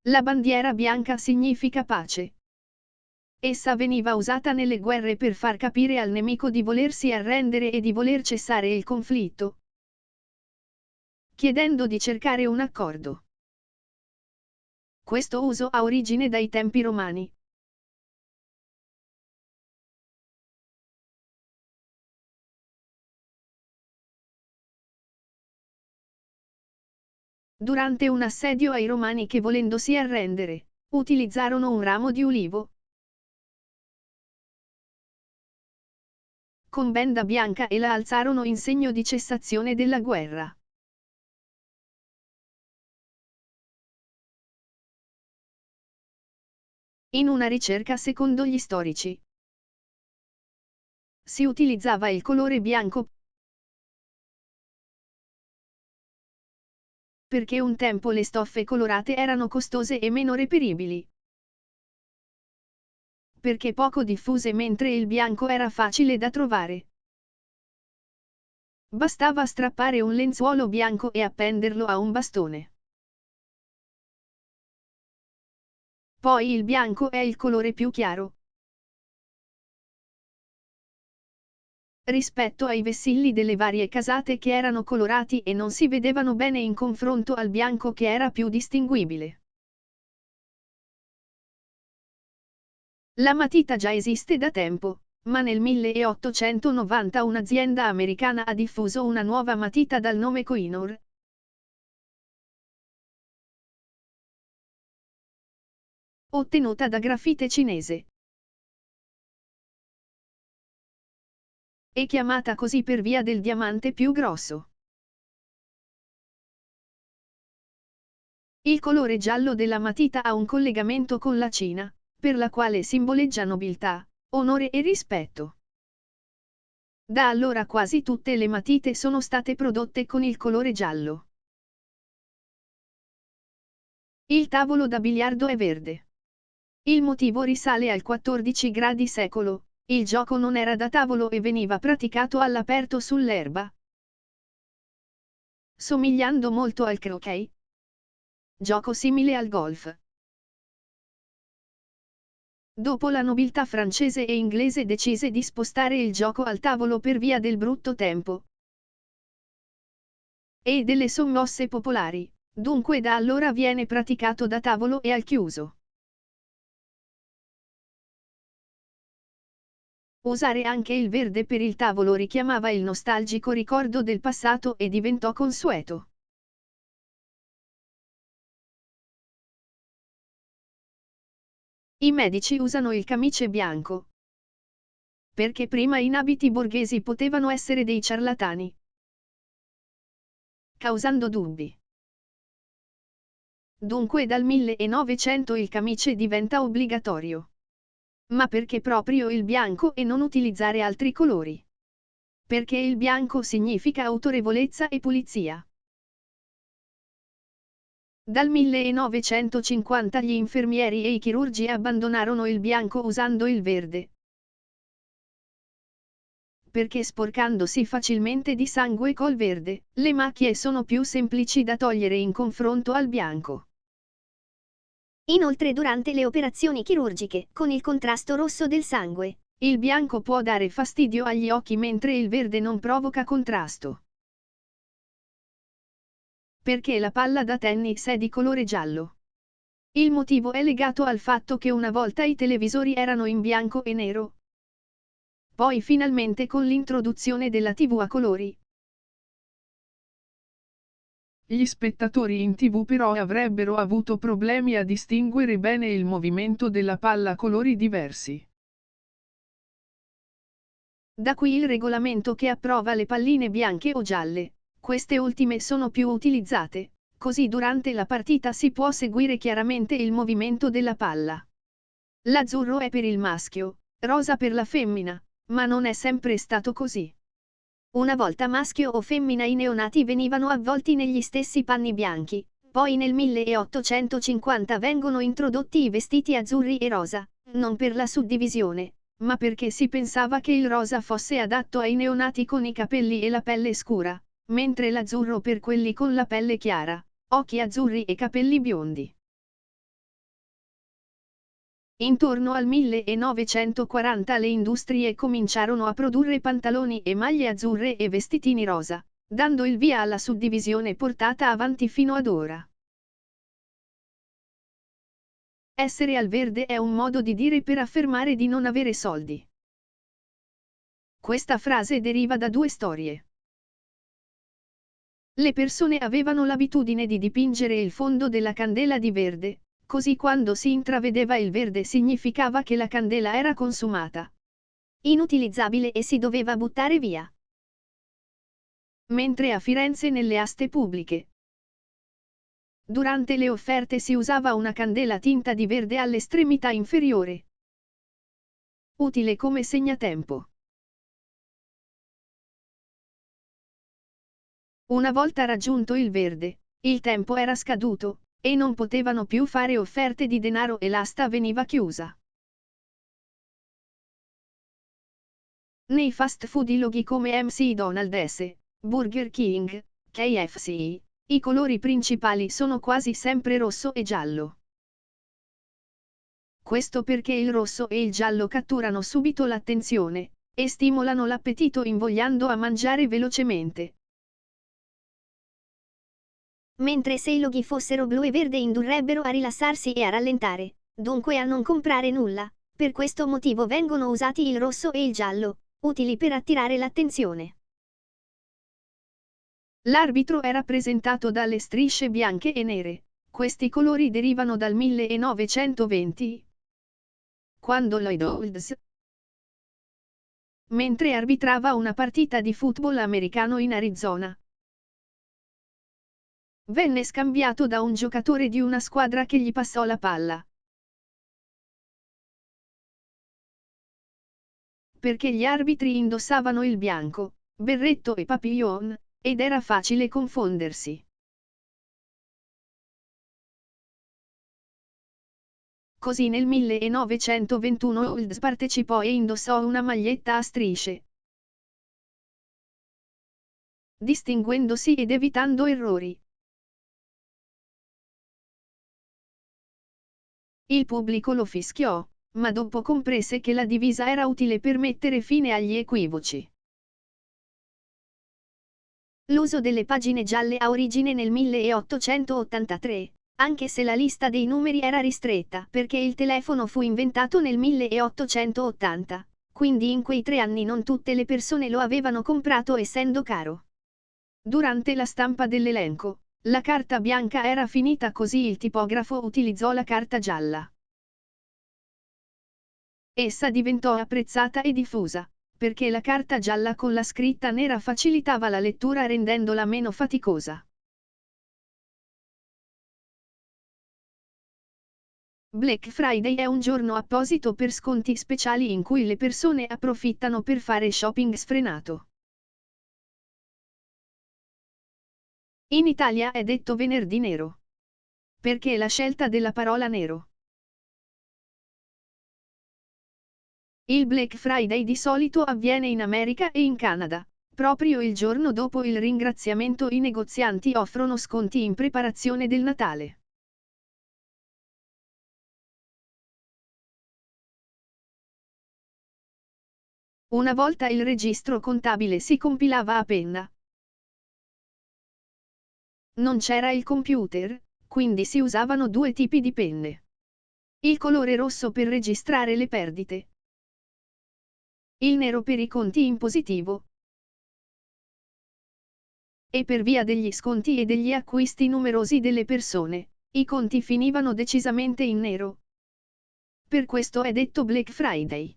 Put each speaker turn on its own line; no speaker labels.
La bandiera bianca significa pace. Essa veniva usata nelle guerre per far capire al nemico di volersi arrendere e di voler cessare il conflitto, chiedendo di cercare un accordo. Questo uso ha origine dai tempi romani. Durante un assedio ai Romani che volendosi arrendere, utilizzarono un ramo di ulivo con benda bianca e la alzarono in segno di cessazione della guerra. In una ricerca secondo gli storici, si utilizzava il colore bianco perché un tempo le stoffe colorate erano costose e meno reperibili, perché poco diffuse mentre il bianco era facile da trovare. Bastava strappare un lenzuolo bianco e appenderlo a un bastone. Poi il bianco è il colore più chiaro rispetto ai vessilli delle varie casate che erano colorati e non si vedevano bene in confronto al bianco che era più distinguibile. La matita già esiste da tempo, ma nel 1890 un'azienda americana ha diffuso una nuova matita dal nome Koh-i-Noor, ottenuta da grafite cinese, e chiamata così per via del diamante più grosso. Il colore giallo della matita ha un collegamento con la Cina, per la quale simboleggia nobiltà, onore e rispetto. Da allora quasi tutte le matite sono state prodotte con il colore giallo. Il tavolo da biliardo è verde. Il motivo risale al XIV secolo, il gioco non era da tavolo e veniva praticato all'aperto sull'erba, somigliando molto al croquet, gioco simile al golf. Dopo la nobiltà francese e inglese decise di spostare il gioco al tavolo per via del brutto tempo e delle sommosse popolari, dunque da allora viene praticato da tavolo e al chiuso. Usare anche il verde per il tavolo richiamava il nostalgico ricordo del passato e diventò consueto. I medici usano il camice bianco, perché prima in abiti borghesi potevano essere dei ciarlatani, causando dubbi. Dunque dal 1900 il camice diventa obbligatorio. Ma perché proprio il bianco e non utilizzare altri colori? Perché il bianco significa autorevolezza e pulizia. Dal 1950 gli infermieri e i chirurgi abbandonarono il bianco usando il verde, perché sporcandosi facilmente di sangue col verde, le macchie sono più semplici da togliere in confronto al bianco.
Inoltre durante le operazioni chirurgiche, con il contrasto rosso del sangue,
il bianco può dare fastidio agli occhi mentre il verde non provoca contrasto. Perché la palla da tennis è di colore giallo. Il motivo è legato al fatto che una volta i televisori erano in bianco e nero. Poi finalmente con l'introduzione della TV a colori, gli spettatori in TV però avrebbero avuto problemi a distinguere bene il movimento della palla a colori diversi. Da qui il regolamento che approva le palline bianche o gialle, queste ultime sono più utilizzate, così durante la partita si può seguire chiaramente il movimento della palla. L'azzurro è per il maschio, rosa per la femmina, ma non è sempre stato così.
una volta maschio o femmina i neonati venivano avvolti negli stessi panni bianchi, poi nel 1850 vengono introdotti i vestiti azzurri e rosa, non per la suddivisione,
ma perché si pensava che il rosa fosse adatto ai neonati con i capelli e la pelle scura, mentre l'azzurro per quelli con la pelle chiara, occhi azzurri e capelli biondi. Intorno al 1940 le industrie cominciarono a produrre pantaloni e maglie azzurre e vestitini rosa, dando il via alla suddivisione portata avanti fino ad ora. Essere al verde è un modo di dire per affermare di non avere soldi. Questa frase deriva da due storie. Le persone avevano l'abitudine di dipingere il fondo della candela di verde, così quando si intravedeva il verde significava che la candela era consumata,
inutilizzabile e si doveva buttare via.
Mentre a Firenze nelle aste pubbliche, durante le offerte si usava una candela tinta di verde all'estremità inferiore, utile come segnatempo. Una volta raggiunto il verde, il tempo era scaduto, e non potevano più fare offerte di denaro e l'asta veniva chiusa. Nei fast food i loghi come McDonald's, Burger King, KFC, i colori principali sono quasi sempre rosso e giallo. Questo perché il rosso e il giallo catturano subito l'attenzione, e stimolano l'appetito invogliando a mangiare velocemente.
Mentre se i loghi fossero blu e verde indurrebbero a rilassarsi e a rallentare, dunque a non comprare nulla. Per questo motivo vengono usati il rosso e il giallo, utili per attirare l'attenzione.
L'arbitro è rappresentato dalle strisce bianche e nere. Questi colori derivano dal 1920, quando Lloyd Olds, mentre arbitrava una partita di football americano in Arizona, venne scambiato da un giocatore di una squadra che gli passò la palla. Perché gli arbitri indossavano il bianco, berretto e papillon, ed era facile confondersi. Così nel 1921 Olds partecipò e indossò una maglietta a strisce, distinguendosi ed evitando errori. Il pubblico lo fischiò, ma dopo comprese che la divisa era utile per mettere fine agli equivoci.
L'uso delle pagine gialle ha origine nel 1883, anche se la lista dei numeri era ristretta perché il telefono fu inventato nel 1880, quindi in quei 3 anni non tutte le persone lo avevano comprato essendo caro.
Durante la stampa dell'elenco, la carta bianca era finita, così il tipografo utilizzò la carta gialla. Essa diventò apprezzata e diffusa, perché la carta gialla con la scritta nera facilitava la lettura rendendola meno faticosa. Black Friday è un giorno apposito per sconti speciali in cui le persone approfittano per fare shopping sfrenato. In Italia è detto venerdì nero. Perché la scelta della parola nero? Il Black Friday di solito avviene in America e in Canada. Proprio il giorno dopo il ringraziamento i negozianti offrono sconti in preparazione del Natale. Una volta il registro contabile si compilava a penna. Non c'era il computer, quindi si usavano due tipi di penne. Il colore rosso per registrare le perdite, il nero per i conti in positivo. E per via degli sconti e degli acquisti numerosi delle persone, i conti finivano decisamente in nero. Per questo è detto Black Friday.